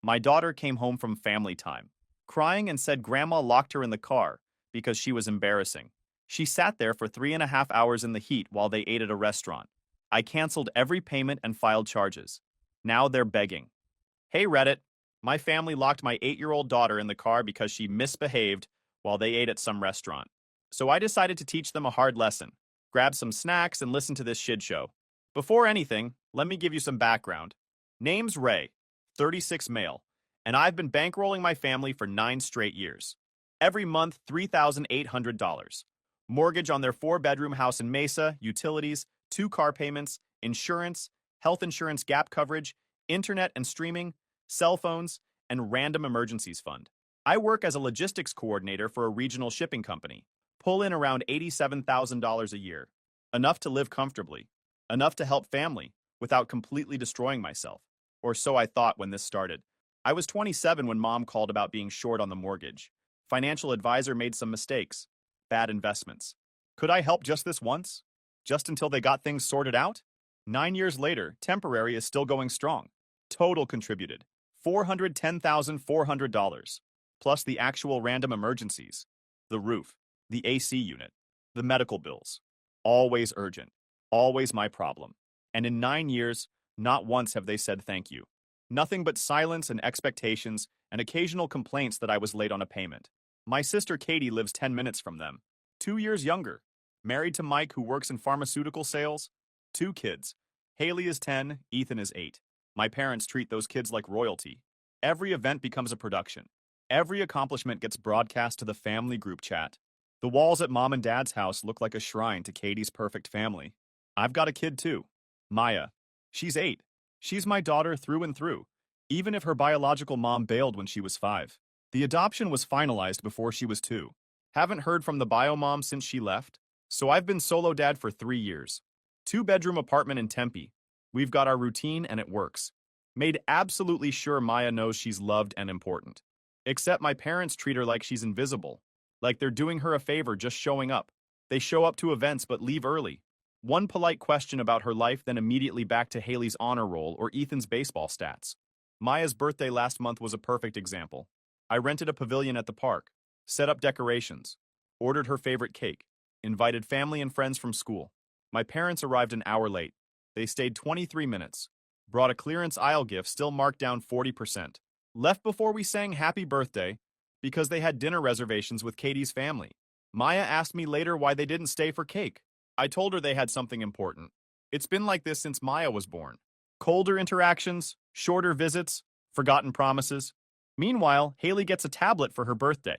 My daughter came home from family time, crying and said Grandma locked her in the car because she was embarrassing. She sat there for 3.5 hours in the heat while they ate at a restaurant. I canceled every payment and filed charges. Now they're begging. Hey Reddit, my family locked my 8-year-old daughter in the car because she misbehaved while they ate at some restaurant. So I decided to teach them a hard lesson. Grab some snacks and listen to this shit show. Before anything, let me give you some background. Name's Ray, 36 male, and I've been bankrolling my family for 9 straight years. Every month, $3,800. Mortgage on their 4-bedroom house in Mesa, utilities, 2 car payments, insurance, health insurance gap coverage, internet and streaming, cell phones, and random emergencies fund. I work as a logistics coordinator for a regional shipping company. Pull in around $87,000 a year. Enough to live comfortably. Enough to help family without completely destroying myself. Or so I thought when this started. I was 27 when mom called about being short on the mortgage. Financial advisor made some mistakes. Bad investments. Could I help just this once? Just until they got things sorted out? 9 years later, temporary is still going strong. Total contributed. $410,400. Plus the actual random emergencies. The roof. The AC unit. The medical bills. Always urgent. Always my problem. And in 9 years, not once have they said thank you. Nothing but silence and expectations and occasional complaints that I was late on a payment. My sister Katie lives 10 minutes from them. 2 years younger. Married to Mike, who works in pharmaceutical sales. 2 kids. Haley is 10, Ethan is 8. My parents treat those kids like royalty. Every event becomes a production. Every accomplishment gets broadcast to the family group chat. The walls at mom and dad's house look like a shrine to Katie's perfect family. I've got a kid too. Maya. She's 8. She's my daughter through and through, even if her biological mom bailed when she was 5. The adoption was finalized before she was 2. Haven't heard from the bio mom since she left, so I've been solo dad for 3 years. 2-bedroom apartment in Tempe. We've got our routine and it works. Made absolutely sure Maya knows she's loved and important. Except my parents treat her like she's invisible. Like they're doing her a favor just showing up. They show up to events but leave early. One polite question about her life, then immediately back to Haley's honor roll or Ethan's baseball stats. Maya's birthday last month was a perfect example. I rented a pavilion at the park, set up decorations, ordered her favorite cake, invited family and friends from school. My parents arrived an hour late. They stayed 23 minutes. Brought a clearance aisle gift still marked down 40%. Left before we sang happy birthday because they had dinner reservations with Katie's family. Maya asked me later why they didn't stay for cake. I told her they had something important. It's been like this since Maya was born. Colder interactions, shorter visits, forgotten promises. Meanwhile, Haley gets a tablet for her birthday.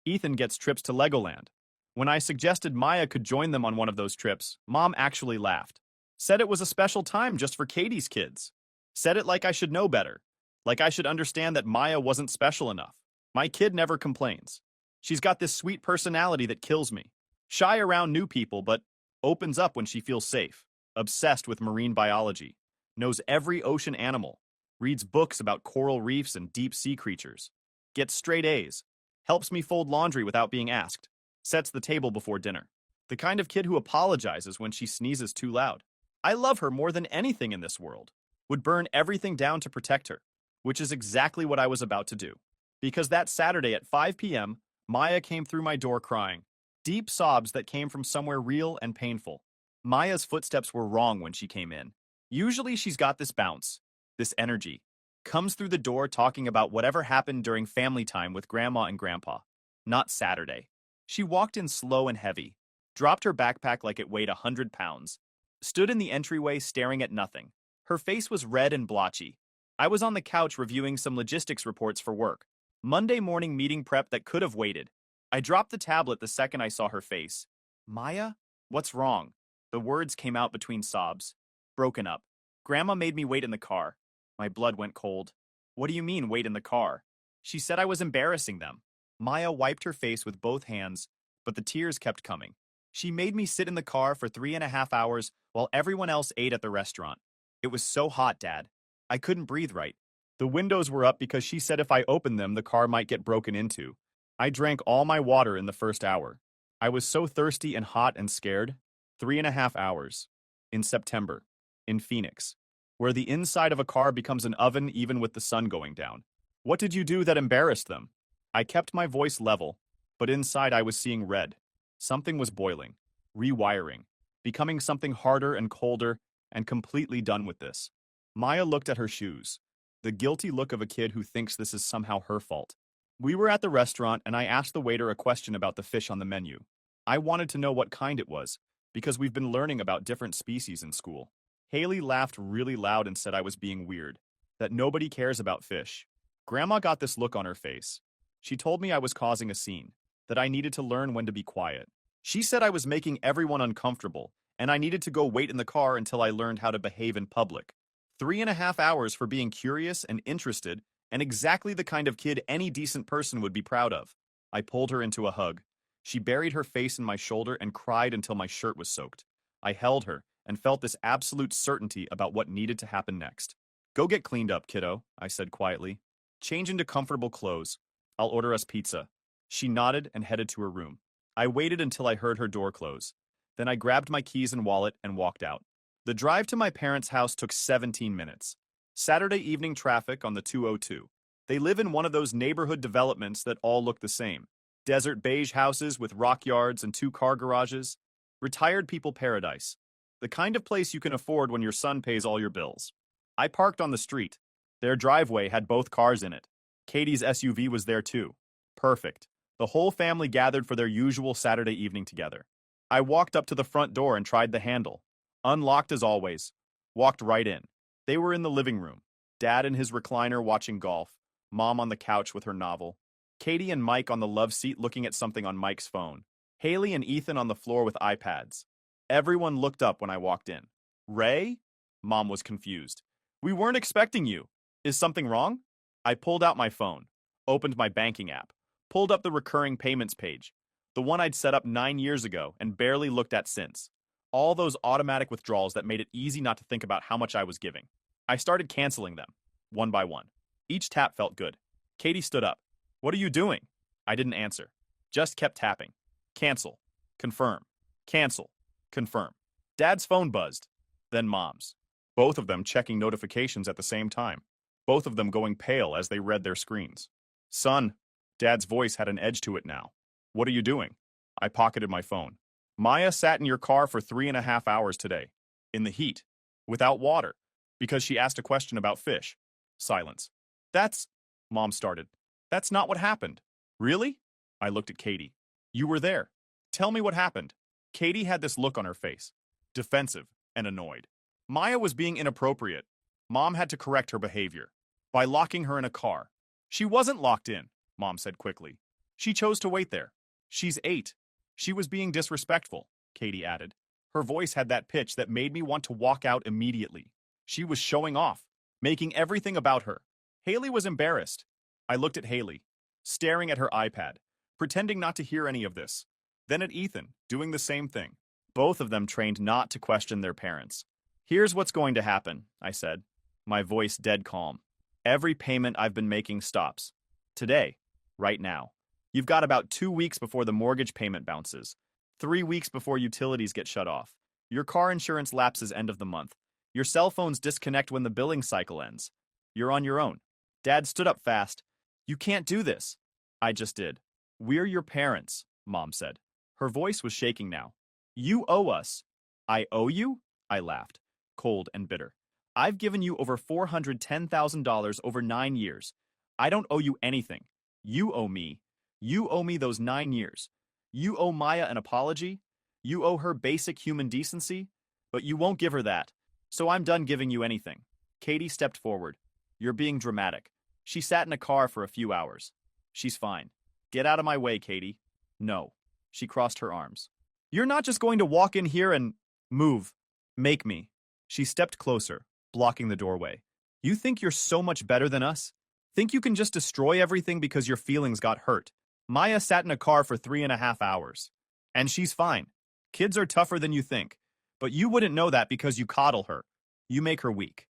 Ethan gets trips to Legoland. When I suggested Maya could join them on one of those trips, Mom actually laughed. Said it was a special time just for Katie's kids. Said it like I should know better. Like I should understand that Maya wasn't special enough. My kid never complains. She's got this sweet personality that kills me. Shy around new people, but opens up when she feels safe. Obsessed with marine biology. Knows every ocean animal. Reads books about coral reefs and deep sea creatures. Gets straight A's. Helps me fold laundry without being asked. Sets the table before dinner. The kind of kid who apologizes when she sneezes too loud. I love her more than anything in this world. Would burn everything down to protect her. Which is exactly what I was about to do. Because that Saturday at 5 p.m., Maya came through my door crying. Deep sobs that came from somewhere real and painful. Maya's footsteps were wrong when she came in. Usually she's got this bounce, this energy. Comes through the door talking about whatever happened during family time with Grandma and Grandpa. Not Saturday. She walked in slow and heavy. Dropped her backpack like it weighed 100 pounds. Stood in the entryway staring at nothing. Her face was red and blotchy. I was on the couch reviewing some logistics reports for work. Monday morning meeting prep that could have waited. I dropped the tablet the second I saw her face. Maya? What's wrong? The words came out between sobs. Broken up. Grandma made me wait in the car. My blood went cold. What do you mean, wait in the car? She said I was embarrassing them. Maya wiped her face with both hands, but the tears kept coming. She made me sit in the car for 3.5 hours while everyone else ate at the restaurant. It was so hot, Dad. I couldn't breathe right. The windows were up because she said if I opened them, the car might get broken into. I drank all my water in the first hour. I was so thirsty and hot and scared. 3.5 hours. In September. In Phoenix. Where the inside of a car becomes an oven even with the sun going down. What did you do that embarrassed them? I kept my voice level, but inside I was seeing red. Something was boiling, rewiring, becoming something harder and colder, and completely done with this. Maya looked at her shoes, the guilty look of a kid who thinks this is somehow her fault. We were at the restaurant and I asked the waiter a question about the fish on the menu. I wanted to know what kind it was, because we've been learning about different species in school. Haley laughed really loud and said I was being weird, that nobody cares about fish. Grandma got this look on her face. She told me I was causing a scene, that I needed to learn when to be quiet. She said I was making everyone uncomfortable, and I needed to go wait in the car until I learned how to behave in public. 3.5 hours for being curious and interested, and exactly the kind of kid any decent person would be proud of. I pulled her into a hug. She buried her face in my shoulder and cried until my shirt was soaked. I held her and felt this absolute certainty about what needed to happen next. Go get cleaned up, kiddo, I said quietly. Change into comfortable clothes. I'll order us pizza. She nodded and headed to her room. I waited until I heard her door close. Then I grabbed my keys and wallet and walked out. The drive to my parents' house took 17 minutes. Saturday evening traffic on the 202. They live in one of those neighborhood developments that all look the same. Desert beige houses with rock yards and 2-car garages. Retired people paradise. The kind of place you can afford when your son pays all your bills. I parked on the street. Their driveway had both cars in it. Katie's SUV was there too. Perfect. The whole family gathered for their usual Saturday evening together. I walked up to the front door and tried the handle. Unlocked as always. Walked right in. They were in the living room. Dad in his recliner watching golf. Mom on the couch with her novel. Katie and Mike on the love seat looking at something on Mike's phone. Haley and Ethan on the floor with iPads. Everyone looked up when I walked in. Ray? Mom was confused. We weren't expecting you. Is something wrong? I pulled out my phone, opened my banking app, pulled up the recurring payments page, the one I'd set up 9 years ago and barely looked at since. All those automatic withdrawals that made it easy not to think about how much I was giving. I started canceling them, one by one. Each tap felt good. Katie stood up. What are you doing? I didn't answer. Just kept tapping. Cancel. Confirm. Cancel. Confirm. Dad's phone buzzed. Then Mom's. Both of them checking notifications at the same time. Both of them going pale as they read their screens. Son. Dad's voice had an edge to it now. What are you doing? I pocketed my phone. Maya sat in your car for 3.5 hours today. In the heat. Without water. Because she asked a question about fish. Silence. That's... Mom started. That's not what happened. Really? I looked at Katie. You were there. Tell me what happened. Katie had this look on her face. Defensive and annoyed. Maya was being inappropriate. Mom had to correct her behavior. By locking her in a car. She wasn't locked in, Mom said quickly. She chose to wait there. She's 8. She was being disrespectful, Katie added. Her voice had that pitch that made me want to walk out immediately. She was showing off, making everything about her. Haley was embarrassed. I looked at Haley, staring at her iPad, pretending not to hear any of this. Then at Ethan, doing the same thing. Both of them trained not to question their parents. Here's what's going to happen, I said, my voice dead calm. Every payment I've been making stops. Today, right now. You've got about 2 weeks before the mortgage payment bounces. 3 weeks before utilities get shut off. Your car insurance lapses end of the month. Your cell phones disconnect when the billing cycle ends. You're on your own. Dad stood up fast. You can't do this. I just did. We're your parents, Mom said. Her voice was shaking now. You owe us. I owe you? I laughed, cold and bitter. I've given you over $410,000 over 9 years. I don't owe you anything. You owe me. You owe me those 9 years. You owe Maya an apology. You owe her basic human decency. But you won't give her that. So I'm done giving you anything. Katie stepped forward. You're being dramatic. She sat in a car for a few hours. She's fine. Get out of my way, Katie. No. She crossed her arms. You're not just going to walk in here and move. Make me. She stepped closer, blocking the doorway. You think you're so much better than us? Think you can just destroy everything because your feelings got hurt? Maya sat in a car for 3.5 hours. And she's fine. Kids are tougher than you think. But you wouldn't know that because you coddle her. You make her weak.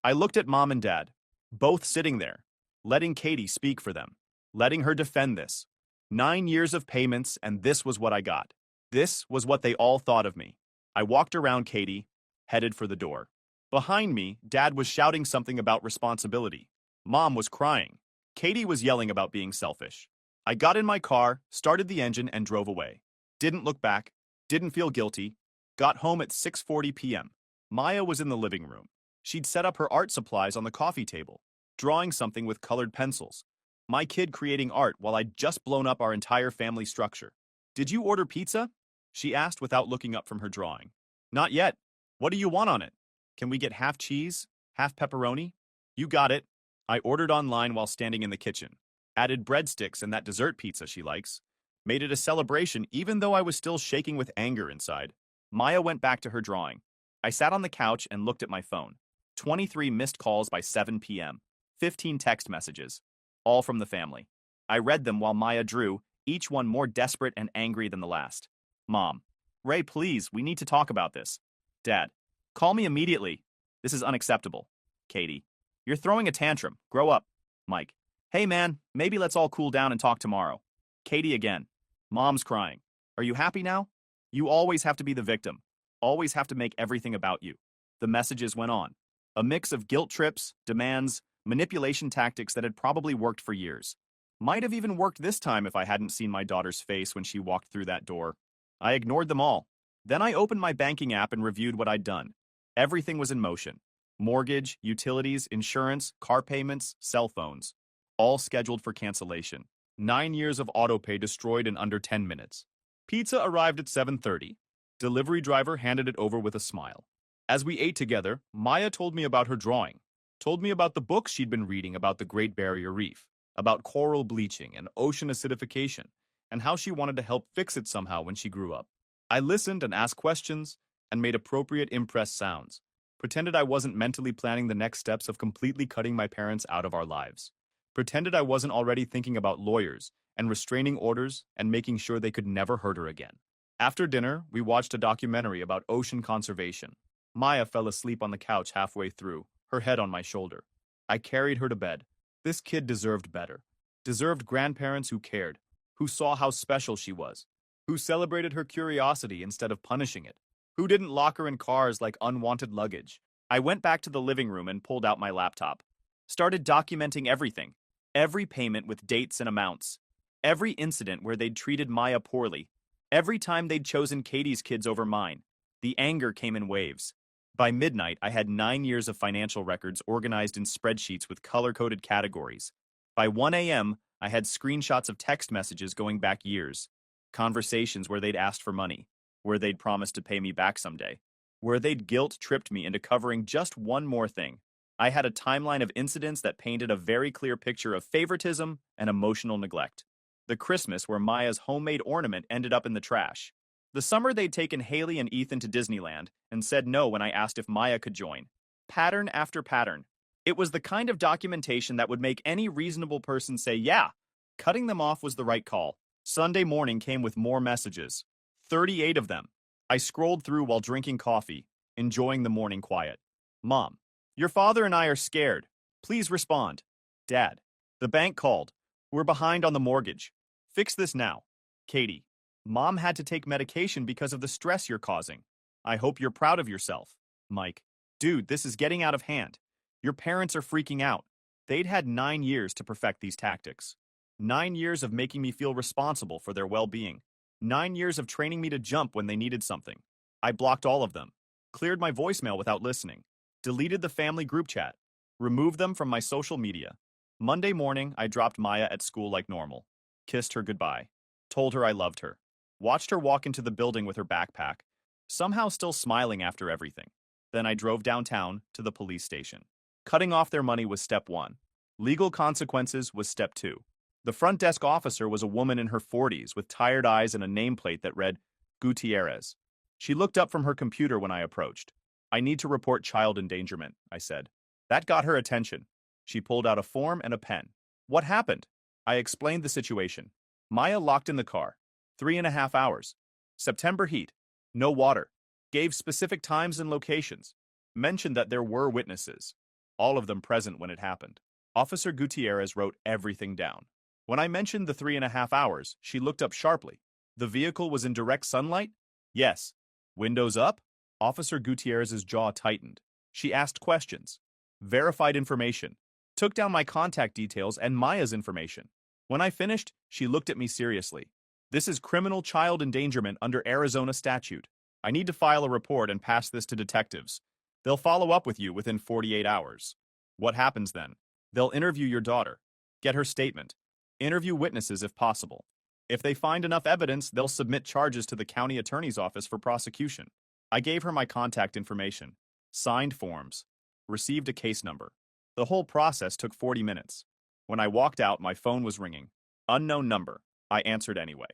I looked at Mom and Dad, both sitting there, letting Katie speak for them, letting her defend this. 9 years of payments, and this was what I got. This was what they all thought of me. I walked around Katie, headed for the door. Behind me, Dad was shouting something about responsibility. Mom was crying. Katie was yelling about being selfish. I got in my car, started the engine, and drove away. Didn't look back, didn't feel guilty. Got home at 6:40 p.m. Maya was in the living room. She'd set up her art supplies on the coffee table, drawing something with colored pencils. My kid creating art while I'd just blown up our entire family structure. Did you order pizza? She asked without looking up from her drawing. Not yet. What do you want on it? Can we get half cheese, half pepperoni? You got it. I ordered online while standing in the kitchen. Added breadsticks and that dessert pizza she likes. Made it a celebration even though I was still shaking with anger inside. Maya went back to her drawing. I sat on the couch and looked at my phone. 23 missed calls by 7 p.m. 15 text messages. All from the family. I read them while Maya drew, each one more desperate and angry than the last. Mom. Ray, please, we need to talk about this. Dad. Call me immediately. This is unacceptable. Katie. You're throwing a tantrum. Grow up. Mike. Hey man, maybe let's all cool down and talk tomorrow. Katie again. Mom's crying. Are you happy now? You always have to be the victim. Always have to make everything about you. The messages went on. A mix of guilt trips, demands, manipulation tactics that had probably worked for years. Might have even worked this time if I hadn't seen my daughter's face when she walked through that door. I ignored them all. Then I opened my banking app and reviewed what I'd done. Everything was in motion. Mortgage, utilities, insurance, car payments, cell phones. All scheduled for cancellation. 9 years of autopay destroyed in under 10 minutes. Pizza arrived at 7:30. Delivery driver handed it over with a smile. As we ate together, Maya told me about her drawing. Told me about the books she'd been reading about the Great Barrier Reef, about coral bleaching and ocean acidification, and how she wanted to help fix it somehow when she grew up. I listened and asked questions and made appropriate impressed sounds. Pretended I wasn't mentally planning the next steps of completely cutting my parents out of our lives. Pretended I wasn't already thinking about lawyers and restraining orders and making sure they could never hurt her again. After dinner, we watched a documentary about ocean conservation. Maya fell asleep on the couch halfway through, her head on my shoulder. I carried her to bed. This kid deserved better. Deserved grandparents who cared, who saw how special she was, who celebrated her curiosity instead of punishing it, who didn't lock her in cars like unwanted luggage. I went back to the living room and pulled out my laptop. Started documenting everything. Every payment with dates and amounts. Every incident where they'd treated Maya poorly. Every time they'd chosen Katie's kids over mine. The anger came in waves. By midnight, I had 9 years of financial records organized in spreadsheets with color-coded categories. By 1 a.m., I had screenshots of text messages going back years. Conversations where they'd asked for money, where they'd promised to pay me back someday, where they'd guilt-tripped me into covering just one more thing. I had a timeline of incidents that painted a very clear picture of favoritism and emotional neglect. The Christmas where Maya's homemade ornament ended up in the trash. The summer they'd taken Haley and Ethan to Disneyland and said no when I asked if Maya could join. Pattern after pattern. It was the kind of documentation that would make any reasonable person say, yeah, cutting them off was the right call. Sunday morning came with more messages. 38 of them. I scrolled through while drinking coffee, enjoying the morning quiet. Mom, your father and I are scared. Please respond. Dad, the bank called. We're behind on the mortgage. Fix this now. Katie, Mom had to take medication because of the stress you're causing. I hope you're proud of yourself. Mike, dude, this is getting out of hand. Your parents are freaking out. They'd had 9 years to perfect these tactics. 9 years of making me feel responsible for their well-being. 9 years of training me to jump when they needed something. I blocked all of them. Cleared my voicemail without listening. Deleted the family group chat. Removed them from my social media. Monday morning, I dropped Maya at school like normal. Kissed her goodbye. Told her I loved her. Watched her walk into the building with her backpack. Somehow still smiling after everything. Then I drove downtown to the police station. Cutting off their money was step 1. Legal consequences was step 2. The front desk officer was a woman in her 40s with tired eyes and a nameplate that read, Gutierrez. She looked up from her computer when I approached. I need to report child endangerment, I said. That got her attention. She pulled out a form and a pen. What happened? I explained the situation. Maya locked in the car. 3.5 hours. September heat. No water. Gave specific times and locations. Mentioned that there were witnesses. All of them present when it happened. Officer Gutierrez wrote everything down. When I mentioned the 3.5 hours, she looked up sharply. The vehicle was in direct sunlight? Yes. Windows up? Officer Gutierrez's jaw tightened. She asked questions. Verified information. Took down my contact details and Maya's information. When I finished, she looked at me seriously. This is criminal child endangerment under Arizona statute. I need to file a report and pass this to detectives. They'll follow up with you within 48 hours. What happens then? They'll interview your daughter, get her statement, interview witnesses if possible. If they find enough evidence, they'll submit charges to the county attorney's office for prosecution. I gave her my contact information, signed forms, received a case number. The whole process took 40 minutes. When I walked out, my phone was ringing. Unknown number. I answered anyway.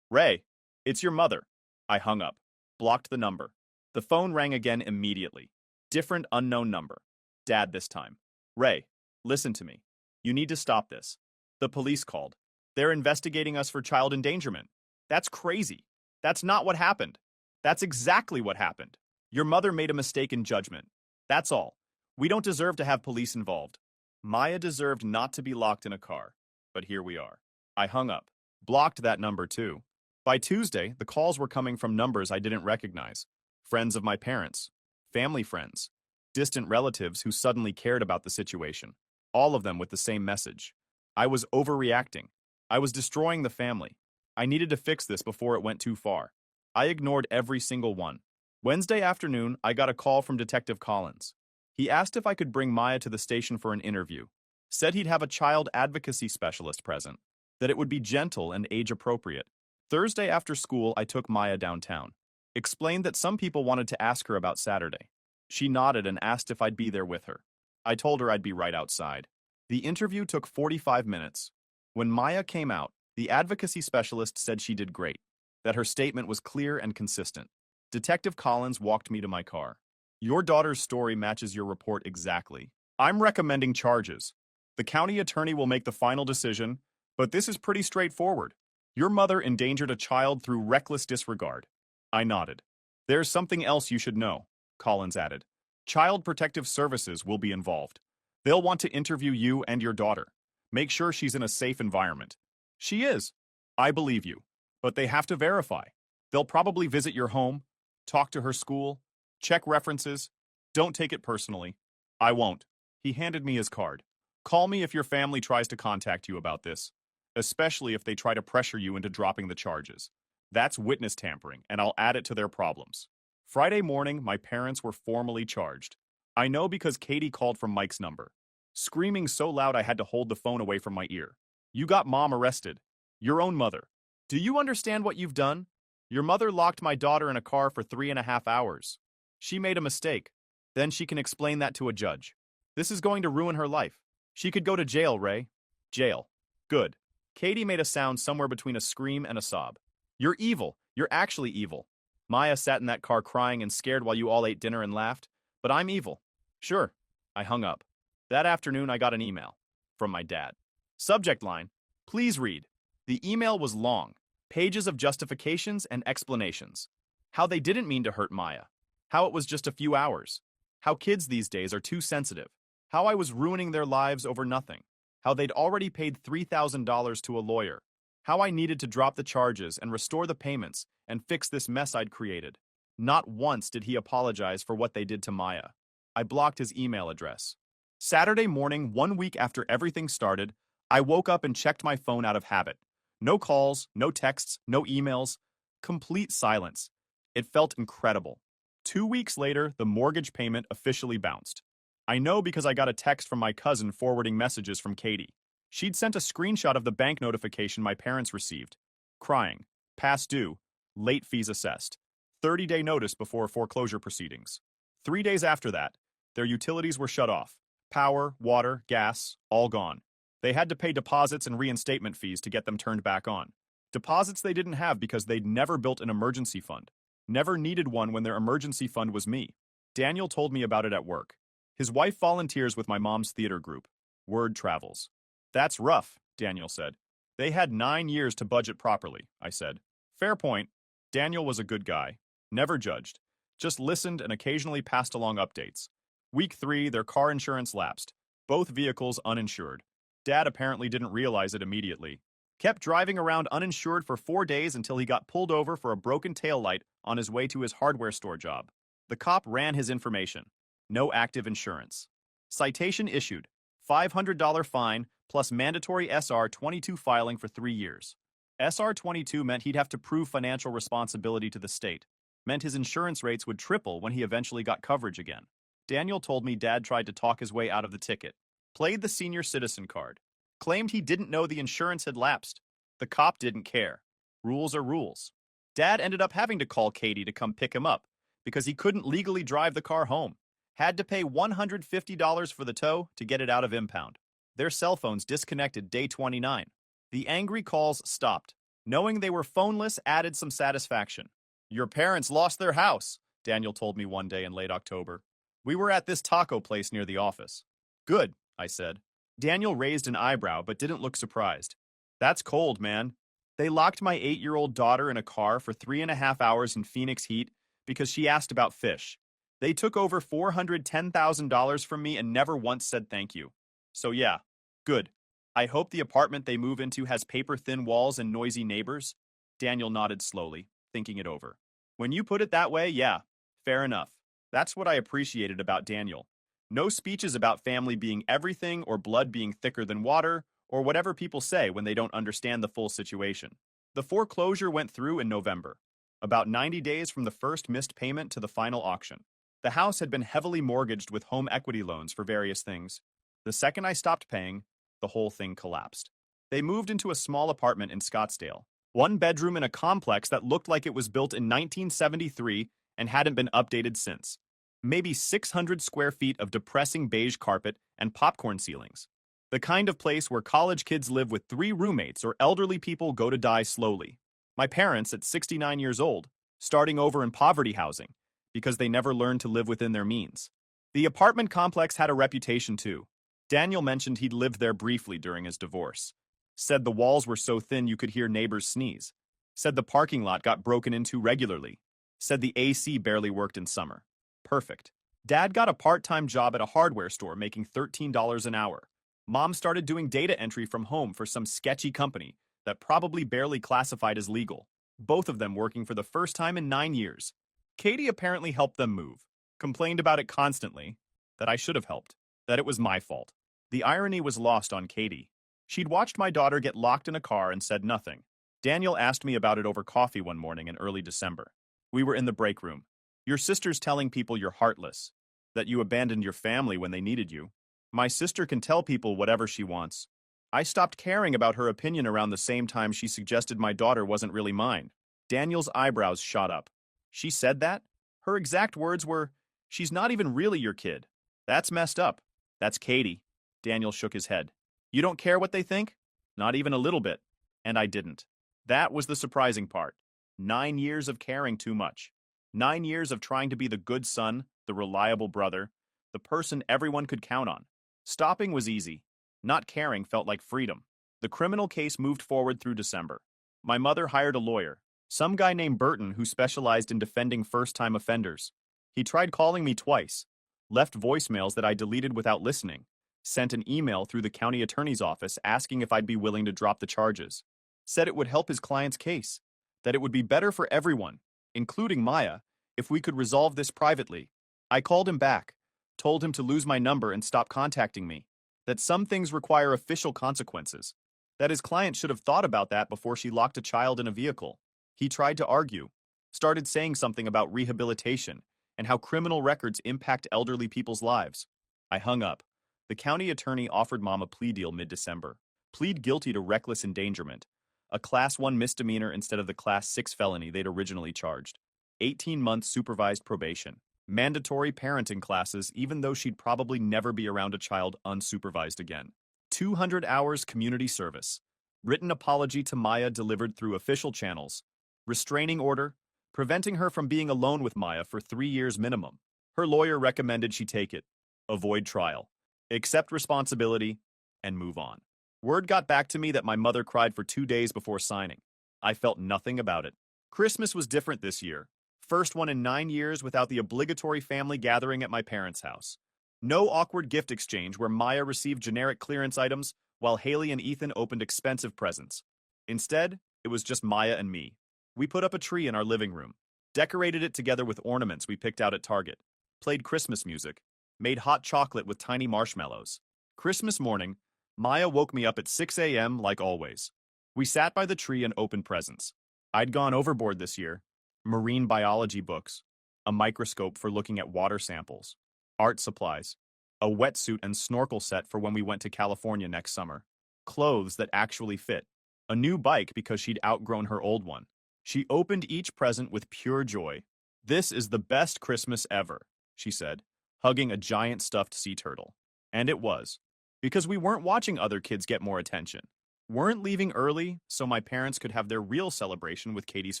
Ray, it's your mother. I hung up, blocked the number. The phone rang again immediately. Different unknown number. Dad this time. Ray, listen to me. You need to stop this. The police called. They're investigating us for child endangerment. That's crazy. That's not what happened. That's exactly what happened. Your mother made a mistake in judgment. That's all. We don't deserve to have police involved. Maya deserved not to be locked in a car. But here we are. I hung up. Blocked that number too. By Tuesday, the calls were coming from numbers I didn't recognize. Friends of my parents. Family friends. Distant relatives who suddenly cared about the situation. All of them with the same message. I was overreacting. I was destroying the family. I needed to fix this before it went too far. I ignored every single one. Wednesday afternoon, I got a call from Detective Collins. He asked if I could bring Maya to the station for an interview. Said he'd have a child advocacy specialist present. That it would be gentle and age-appropriate. Thursday after school, I took Maya downtown. Explained that some people wanted to ask her about Saturday. She nodded and asked if I'd be there with her. I told her I'd be right outside. The interview took 45 minutes. When Maya came out, the advocacy specialist said she did great, that her statement was clear and consistent. Detective Collins walked me to my car. Your daughter's story matches your report exactly. I'm recommending charges. The county attorney will make the final decision, but this is pretty straightforward. Your mother endangered a child through reckless disregard. I nodded. There's something else you should know, Collins added. Child Protective Services will be involved. They'll want to interview you and your daughter. Make sure she's in a safe environment. She is. I believe you. But they have to verify. They'll probably visit your home, talk to her school, check references. Don't take it personally. I won't. He handed me his card. Call me if your family tries to contact you about this, especially if they try to pressure you into dropping the charges. That's witness tampering, and I'll add it to their problems. Friday morning, my parents were formally charged. I know because Katie called from Mike's number, screaming so loud I had to hold the phone away from my ear. You got Mom arrested. Your own mother. Do you understand what you've done? Your mother locked my daughter in a car for 3.5 hours. She made a mistake. Then she can explain that to a judge. This is going to ruin her life. She could go to jail, Ray. Jail. Good. Katie made a sound somewhere between a scream and a sob. You're evil. You're actually evil. Maya sat in that car crying and scared while you all ate dinner and laughed. But I'm evil. Sure. I hung up. That afternoon, I got an email. From my dad. Subject line. Please read. The email was long. Pages of justifications and explanations. How they didn't mean to hurt Maya. How it was just a few hours. How kids these days are too sensitive. How I was ruining their lives over nothing. How they'd already paid $3,000 to a lawyer. How I needed to drop the charges and restore the payments and fix this mess I'd created. Not once did he apologize for what they did to Maya. I blocked his email address. Saturday morning, 1 week after everything started, I woke up and checked my phone out of habit. No calls, no texts, no emails. Complete silence. It felt incredible. 2 weeks later, the mortgage payment officially bounced. I know because I got a text from my cousin forwarding messages from Katie. She'd sent a screenshot of the bank notification my parents received. Crying. Past due. Late fees assessed. 30-day notice before foreclosure proceedings. 3 days after that, their utilities were shut off. Power, water, gas, all gone. They had to pay deposits and reinstatement fees to get them turned back on. Deposits they didn't have because they'd never built an emergency fund. Never needed one when their emergency fund was me. Daniel told me about it at work. His wife volunteers with my mom's theater group. Word travels. That's rough, Daniel said. They had 9 years to budget properly, I said. Fair point. Daniel was a good guy. Never judged. Just listened and occasionally passed along updates. Week 3, their car insurance lapsed. Both vehicles uninsured. Dad apparently didn't realize it immediately. Kept driving around uninsured for 4 days until he got pulled over for a broken taillight on his way to his hardware store job. The cop ran his information. No active insurance. Citation issued. $500 fine plus mandatory SR-22 filing for 3 years. SR-22 meant he'd have to prove financial responsibility to the state. Meant his insurance rates would triple when he eventually got coverage again. Daniel told me Dad tried to talk his way out of the ticket. Played the senior citizen card. Claimed he didn't know the insurance had lapsed. The cop didn't care. Rules are rules. Dad ended up having to call Katie to come pick him up because he couldn't legally drive the car home. Had to pay $150 for the tow to get it out of impound. Their cell phones disconnected day 29. The angry calls stopped. Knowing they were phoneless added some satisfaction. Your parents lost their house, Daniel told me one day in late October. We were at this taco place near the office. Good, I said. Daniel raised an eyebrow but didn't look surprised. That's cold, man. They locked my 8-year-old daughter in a car for 3.5 hours in Phoenix heat because she asked about fish. They took over $410,000 from me and never once said thank you. So yeah, good. I hope the apartment they move into has paper-thin walls and noisy neighbors. Daniel nodded slowly, thinking it over. When you put it that way, yeah, fair enough. That's what I appreciated about Daniel. No speeches about family being everything or blood being thicker than water, or whatever people say when they don't understand the full situation. The foreclosure went through in November, about 90 days from the first missed payment to the final auction. The house had been heavily mortgaged with home equity loans for various things. The second I stopped paying, the whole thing collapsed. They moved into a small apartment in Scottsdale, 1 bedroom in a complex that looked like it was built in 1973 and hadn't been updated since. Maybe 600 square feet of depressing beige carpet and popcorn ceilings. The kind of place where college kids live with 3 roommates or elderly people go to die slowly. My parents, at 69 years old, starting over in poverty housing because they never learned to live within their means. The apartment complex had a reputation too. Daniel mentioned he'd lived there briefly during his divorce. Said the walls were so thin you could hear neighbors sneeze. Said the parking lot got broken into regularly. Said the AC barely worked in summer. Perfect. Dad got a part-time job at a hardware store making $13 an hour. Mom started doing data entry from home for some sketchy company that probably barely classified as legal. Both of them working for the first time in 9 years. Katie apparently helped them move. Complained about it constantly. That I should have helped. That it was my fault. The irony was lost on Katie. She'd watched my daughter get locked in a car and said nothing. Daniel asked me about it over coffee one morning in early December. We were in the break room. Your sister's telling people you're heartless. That you abandoned your family when they needed you. My sister can tell people whatever she wants. I stopped caring about her opinion around the same time she suggested my daughter wasn't really mine. Daniel's eyebrows shot up. She said that? Her exact words were, "She's not even really your kid." That's messed up. That's Katie. Daniel shook his head. You don't care what they think? Not even a little bit. And I didn't. That was the surprising part. 9 years of caring too much. 9 years of trying to be the good son, the reliable brother, the person everyone could count on. Stopping was easy. Not caring felt like freedom. The criminal case moved forward through December. My mother hired a lawyer, some guy named Burton who specialized in defending first-time offenders. He tried calling me twice, left voicemails that I deleted without listening, sent an email through the county attorney's office asking if I'd be willing to drop the charges. Said it would help his client's case, that it would be better for everyone, including Maya, if we could resolve this privately. I called him back, told him to lose my number and stop contacting me, that some things require official consequences, that his client should have thought about that before she locked a child in a vehicle. He tried to argue, started saying something about rehabilitation and how criminal records impact elderly people's lives. I hung up. The county attorney offered Mom a plea deal mid-December. Plead guilty to reckless endangerment, a Class 1 misdemeanor instead of the Class 6 felony they'd originally charged. 18 months supervised probation. Mandatory parenting classes even though she'd probably never be around a child unsupervised again. 200 hours community service. Written apology to Maya delivered through official channels. Restraining order, preventing her from being alone with Maya for 3 years minimum. Her lawyer recommended she take it. Avoid trial. Accept responsibility, and move on. Word got back to me that my mother cried for 2 days before signing. I felt nothing about it. Christmas was different this year. First one in 9 years without the obligatory family gathering at my parents' house. No awkward gift exchange where Maya received generic clearance items while Haley and Ethan opened expensive presents. Instead, it was just Maya and me. We put up a tree in our living room, decorated it together with ornaments we picked out at Target, played Christmas music, made hot chocolate with tiny marshmallows, Christmas morning, Maya woke me up at 6 a.m. like always. We sat by the tree and opened presents. I'd gone overboard this year. Marine biology books, a microscope for looking at water samples, art supplies, a wetsuit and snorkel set for when we went to California next summer, clothes that actually fit, a new bike because she'd outgrown her old one. She opened each present with pure joy. "This is the best Christmas ever," she said, hugging a giant stuffed sea turtle. And it was, because we weren't watching other kids get more attention, weren't leaving early so my parents could have their real celebration with Katie's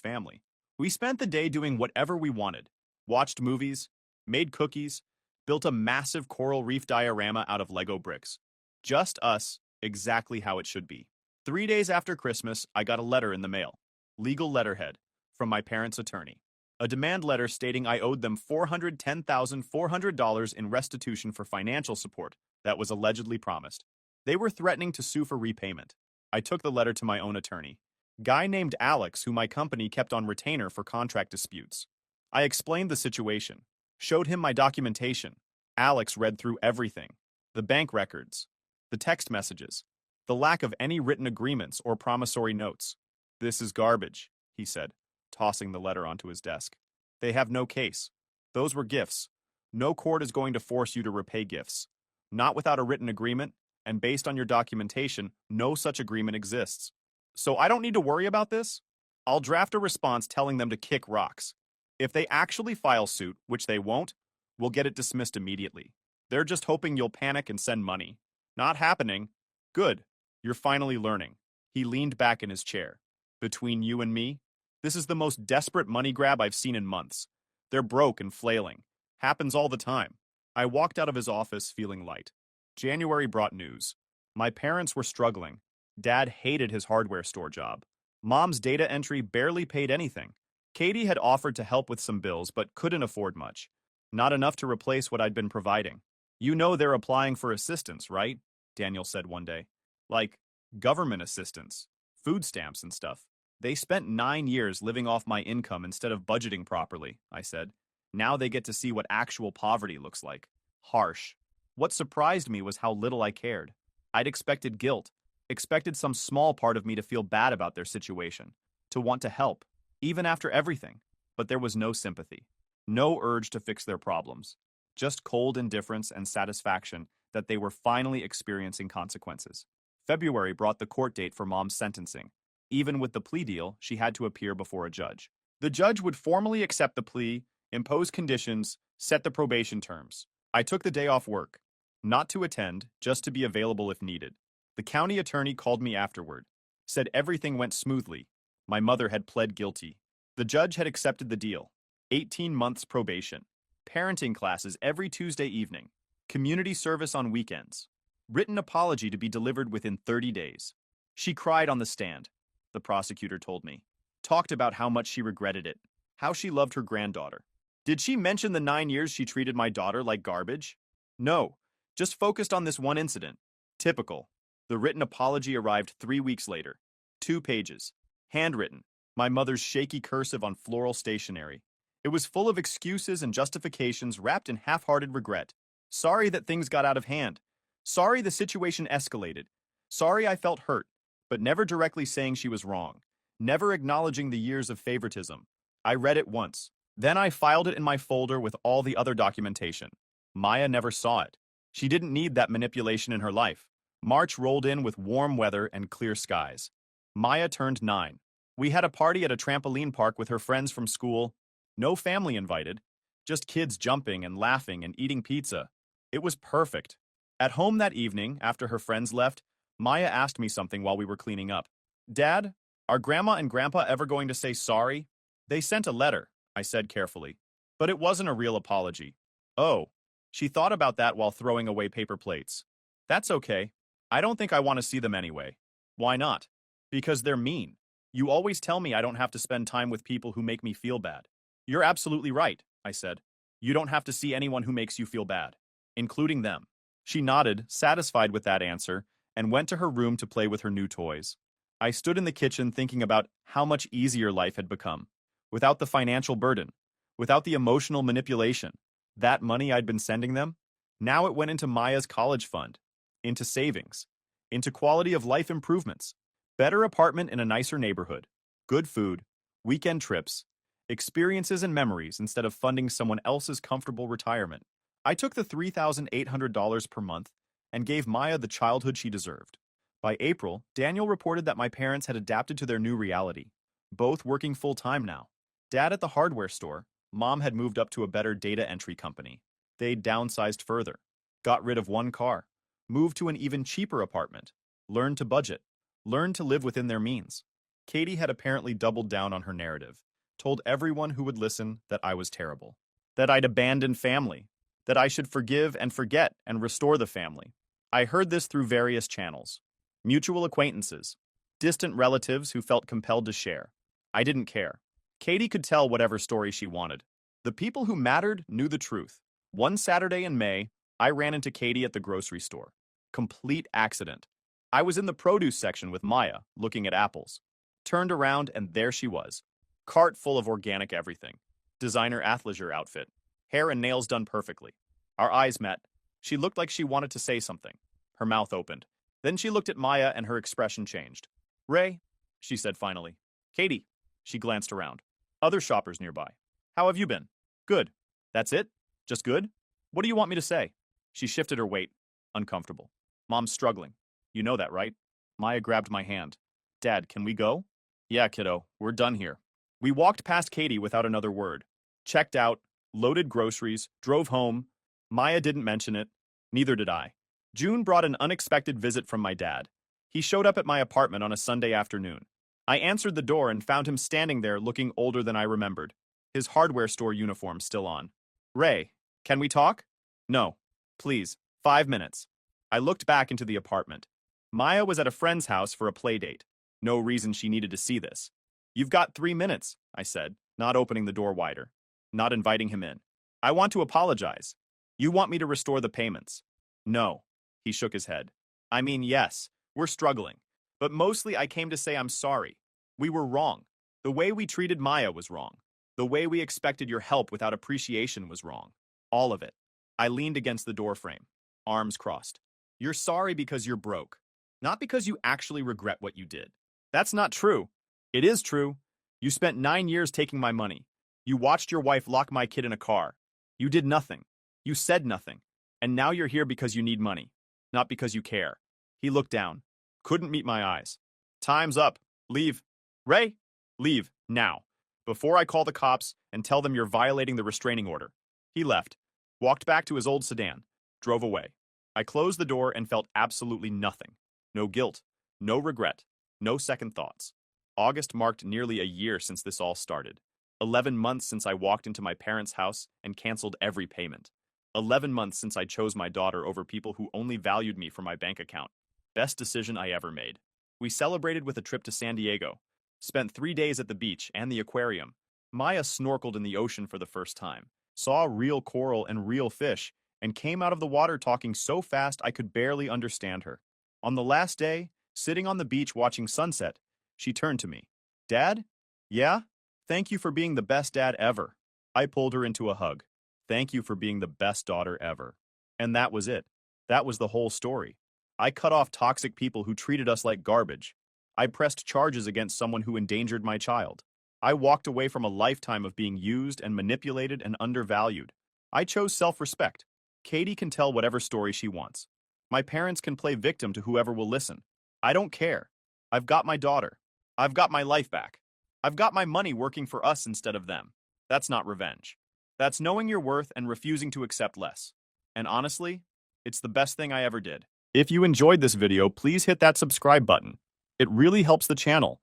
family. We spent the day doing whatever we wanted, watched movies, made cookies, built a massive coral reef diorama out of Lego bricks. Just us, exactly how it should be. 3 days after Christmas, I got a letter in the mail, legal letterhead, from my parents' attorney. A demand letter stating I owed them $410,400 in restitution for financial support that was allegedly promised. They were threatening to sue for repayment. I took the letter to my own attorney, guy named Alex, who my company kept on retainer for contract disputes. I explained the situation, showed him my documentation. Alex read through everything, the bank records, the text messages, the lack of any written agreements or promissory notes. "This is garbage," he said, tossing the letter onto his desk. "They have no case. Those were gifts. No court is going to force you to repay gifts. Not without a written agreement, and based on your documentation, no such agreement exists. So I don't need to worry about this? I'll draft a response telling them to kick rocks. If they actually file suit, which they won't, we'll get it dismissed immediately. They're just hoping you'll panic and send money. Not happening. Good. You're finally learning." He leaned back in his chair. "Between you and me, this is the most desperate money grab I've seen in months. They're broke and flailing. Happens all the time." I walked out of his office feeling light. January brought news. My parents were struggling. Dad hated his hardware store job. Mom's data entry barely paid anything. Katie had offered to help with some bills but couldn't afford much. Not enough to replace what I'd been providing. "You know they're applying for assistance, right?" Daniel said one day. "Like, government assistance, food stamps and stuff." "They spent 9 years living off my income instead of budgeting properly," I said. "Now they get to see what actual poverty looks like." Harsh. What surprised me was how little I cared. I'd expected guilt, expected some small part of me to feel bad about their situation, to want to help, even after everything. But there was no sympathy, no urge to fix their problems, just cold indifference and satisfaction that they were finally experiencing consequences. February brought the court date for Mom's sentencing. Even with the plea deal, she had to appear before a judge. The judge would formally accept the plea, impose conditions, set the probation terms. I took the day off work, not to attend, just to be available if needed. The county attorney called me afterward, said everything went smoothly. My mother had pled guilty. The judge had accepted the deal. 18 months probation, parenting classes every Tuesday evening, community service on weekends, written apology to be delivered within 30 days. She cried on the stand, the prosecutor told me. Talked about how much she regretted it, how she loved her granddaughter. Did she mention the 9 years she treated my daughter like garbage? No, just focused on this one incident. Typical. The written apology arrived 3 weeks later. 2 pages. Handwritten. My mother's shaky cursive on floral stationery. It was full of excuses and justifications wrapped in half-hearted regret. Sorry that things got out of hand. Sorry the situation escalated. Sorry I felt hurt, but never directly saying she was wrong. Never acknowledging the years of favoritism. I read it once. Then I filed it in my folder with all the other documentation. Maya never saw it. She didn't need that manipulation in her life. March rolled in with warm weather and clear skies. Maya turned 9. We had a party at a trampoline park with her friends from school. No family invited. Just kids jumping and laughing and eating pizza. It was perfect. At home that evening, after her friends left, Maya asked me something while we were cleaning up. "Dad, are Grandma and Grandpa ever going to say sorry?" "They sent a letter," I said carefully. "But it wasn't a real apology." "Oh." She thought about that while throwing away paper plates. "That's okay. I don't think I want to see them anyway." "Why not?" "Because they're mean. You always tell me I don't have to spend time with people who make me feel bad." "You're absolutely right," I said. "You don't have to see anyone who makes you feel bad, including them." She nodded, satisfied with that answer, and went to her room to play with her new toys. I stood in the kitchen thinking about how much easier life had become, without the financial burden, without the emotional manipulation. That money I'd been sending them, now it went into Maya's college fund. into savings, into quality of life improvements, better apartment in a nicer neighborhood, good food, weekend trips, experiences and memories instead of funding someone else's comfortable retirement. I took the $3,800 per month and gave Maya the childhood she deserved. By April, Daniel reported that my parents had adapted to their new reality, both working full-time now. Dad at the hardware store, Mom had moved up to a better data entry company. They'd downsized further, got rid of one car, moved to an even cheaper apartment, learned to budget, learned to live within their means. Katie had apparently doubled down on her narrative, told everyone who would listen that I was terrible, that I'd abandoned family, that I should forgive and forget and restore the family. I heard this through various channels. Mutual acquaintances, distant relatives who felt compelled to share. I didn't care. Katie could tell whatever story she wanted. The people who mattered knew the truth. One Saturday in May, I ran into Katie at the grocery store. Complete accident. I was in the produce section with Maya, looking at apples. Turned around and there she was. Cart full of organic everything. Designer athleisure outfit. Hair and nails done perfectly. Our eyes met. She looked like she wanted to say something. Her mouth opened. Then she looked at Maya and her expression changed. "Ray," she said finally. "Katie." She glanced around. Other shoppers nearby. "How have you been?" "Good." "That's it? Just good? What do you want me to say?" She shifted her weight. Uncomfortable. "Mom's struggling. You know that, right?" Maya grabbed my hand. "Dad, can we go?" "Yeah, kiddo. We're done here." We walked past Katie without another word. Checked out, loaded groceries, drove home. Maya didn't mention it. Neither did I. June brought an unexpected visit from my dad. He showed up at my apartment on a Sunday afternoon. I answered the door and found him standing there looking older than I remembered, his hardware store uniform still on. "Ray, can we talk?" "No. Please, 5 minutes." I looked back into the apartment. Maya was at a friend's house for a play date. No reason she needed to see this. "You've got 3 minutes," I said, not opening the door wider, not inviting him in. "I want to apologize. You want me to restore the payments?" "No." He shook his head. "I mean, yes, we're struggling. But mostly I came to say I'm sorry. We were wrong. The way we treated Maya was wrong. The way we expected your help without appreciation was wrong. All of it." I leaned against the doorframe, arms crossed. "You're sorry because you're broke. Not because you actually regret what you did." "That's not true." "It is true. You spent 9 years taking my money. You watched your wife lock my kid in a car. You did nothing. You said nothing. And now you're here because you need money. Not because you care." He looked down. Couldn't meet my eyes. "Time's up. Leave." "Ray, leave, now. Before I call the cops and tell them you're violating the restraining order." He left, walked back to his old sedan, drove away. I closed the door and felt absolutely nothing. No guilt, no regret, no second thoughts. August marked nearly a year since this all started. 11 months since I walked into my parents' house and canceled every payment. 11 months since I chose my daughter over people who only valued me for my bank account. Best decision I ever made. We celebrated with a trip to San Diego. Spent 3 days at the beach and the aquarium. Maya snorkeled in the ocean for the first time. Saw real coral and real fish, and came out of the water talking so fast I could barely understand her. On the last day, sitting on the beach watching sunset, she turned to me. "Dad? Yeah? Thank you for being the best dad ever." I pulled her into a hug. "Thank you for being the best daughter ever." And that was it. That was the whole story. I cut off toxic people who treated us like garbage. I pressed charges against someone who endangered my child. I walked away from a lifetime of being used and manipulated and undervalued. I chose self-respect. Katie can tell whatever story she wants. My parents can play victim to whoever will listen. I don't care. I've got my daughter. I've got my life back. I've got my money working for us instead of them. That's not revenge. That's knowing your worth and refusing to accept less. And honestly, it's the best thing I ever did. If you enjoyed this video, please hit that subscribe button. It really helps the channel.